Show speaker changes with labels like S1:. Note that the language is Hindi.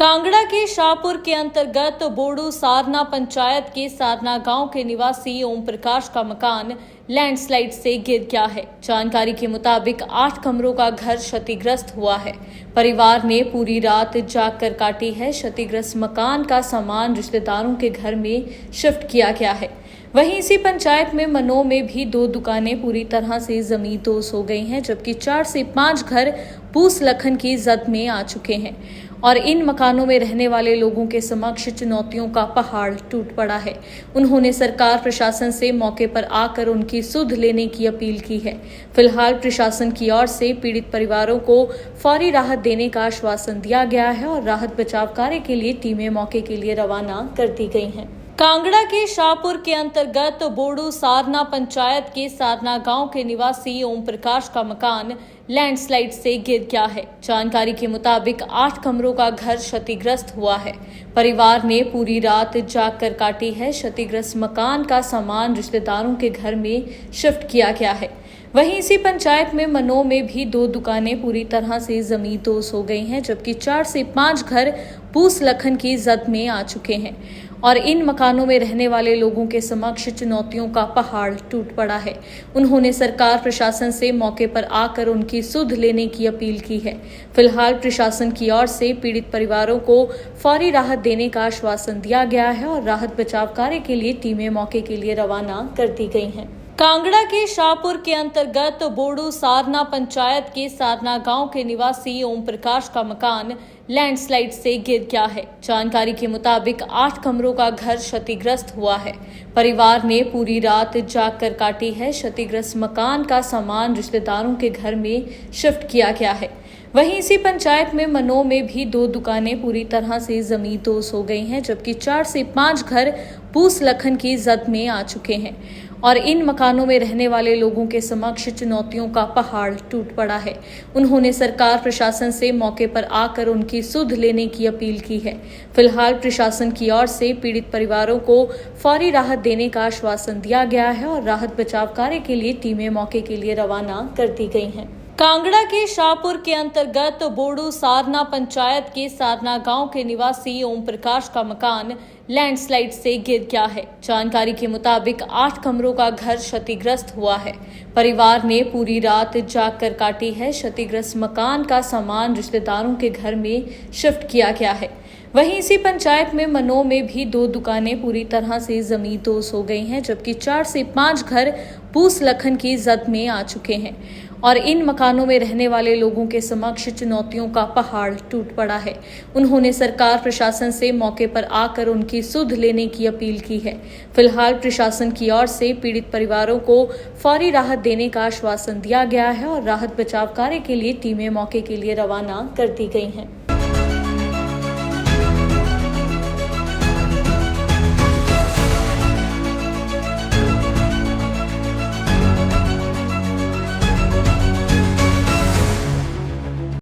S1: कांगड़ा के शाहपुर के अंतर्गत बोडू साधना पंचायत के साधना गांव के निवासी ओम प्रकाश का मकान लैंडस्लाइड से गिर गया है। जानकारी के मुताबिक 8 कमरों का घर क्षतिग्रस्त हुआ है। परिवार ने पूरी रात जाग कर काटी है। क्षतिग्रस्त मकान का सामान रिश्तेदारों के घर में शिफ्ट किया गया है। वहीं इसी पंचायत में मनों में भी 2 दुकानें पूरी तरह से जमींदोज हो गई हैं, जबकि 4 से 5 घर पूस लखन की जद में आ चुके हैं और इन मकानों में रहने वाले लोगों के समक्ष चुनौतियों का पहाड़ टूट पड़ा है। उन्होंने सरकार प्रशासन से मौके पर आकर उनकी सुध लेने की अपील की है। फिलहाल प्रशासन की ओर से पीड़ित परिवारों को फौरी राहत देने का आश्वासन दिया गया है और राहत बचाव कार्य के लिए टीमें मौके के लिए रवाना कर दी गई हैं। कांगड़ा के शाहपुर के अंतर्गत बोडू साधना पंचायत के साधना गांव के निवासी ओम प्रकाश का मकान लैंडस्लाइड से गिर गया है। जानकारी के मुताबिक 8 कमरों का घर क्षतिग्रस्त हुआ है। परिवार ने पूरी रात जाग कर काटी है। क्षतिग्रस्त मकान का सामान रिश्तेदारों के घर में शिफ्ट किया गया है। वहीं इसी पंचायत में मनों में भी 2 दुकानें पूरी तरह से जमींदोज हो गई हैं, जबकि 4 से 5 घर पूस लखन की जद में आ चुके हैं और इन मकानों में रहने वाले लोगों के समक्ष चुनौतियों का पहाड़ टूट पड़ा है। उन्होंने सरकार प्रशासन से मौके पर आकर उनकी सुध लेने की अपील की है। फिलहाल प्रशासन की ओर से पीड़ित परिवारों को फौरी राहत देने का आश्वासन दिया गया है और राहत बचाव कार्य के लिए टीमें मौके के लिए रवाना कर दी गई हैं। कांगड़ा के शाहपुर के अंतर्गत बोडू साधना पंचायत के साधना गांव के निवासी ओम प्रकाश का मकान लैंडस्लाइड से गिर गया है। जानकारी के मुताबिक 8 कमरों का घर क्षतिग्रस्त हुआ है। परिवार ने पूरी रात जाग कर काटी है। क्षतिग्रस्त मकान का सामान रिश्तेदारों के घर में शिफ्ट किया गया है। वहीं इसी पंचायत में मनों में भी 2 दुकानें पूरी तरह से जमींदोज हो गई हैं, जबकि 4 से 5 घर पूस लखन की जद में आ चुके हैं और इन मकानों में रहने वाले लोगों के समक्ष चुनौतियों का पहाड़ टूट पड़ा है। उन्होंने सरकार प्रशासन से मौके पर आकर उनकी सुध लेने की अपील की है। फिलहाल प्रशासन की ओर से पीड़ित परिवारों को फौरी राहत देने का आश्वासन दिया गया है और राहत बचाव कार्य के लिए टीमें मौके के लिए रवाना कर दी गई हैं। कांगड़ा के शाहपुर के अंतर्गत बोडू साधना पंचायत के साधना गांव के निवासी ओम प्रकाश का मकान लैंडस्लाइड से गिर गया है। जानकारी के मुताबिक 8 कमरों का घर क्षतिग्रस्त हुआ है। परिवार ने पूरी रात जाग कर काटी है। क्षतिग्रस्त मकान का सामान रिश्तेदारों के घर में शिफ्ट किया गया है। वहीं इसी पंचायत में मनों में भी 2 दुकानें पूरी तरह से जमींदोज हो गई हैं, जबकि 4 से 5 घर पूस लखन की जद में आ चुके हैं और इन मकानों में रहने वाले लोगों के समक्ष चुनौतियों का पहाड़ टूट पड़ा है। उन्होंने सरकार प्रशासन से मौके पर आकर उनकी सुध लेने की अपील की है। फिलहाल प्रशासन की ओर से पीड़ित परिवारों को फौरी राहत देने का आश्वासन दिया गया है और राहत बचाव कार्य के लिए टीमें मौके के लिए रवाना कर दी गई हैं।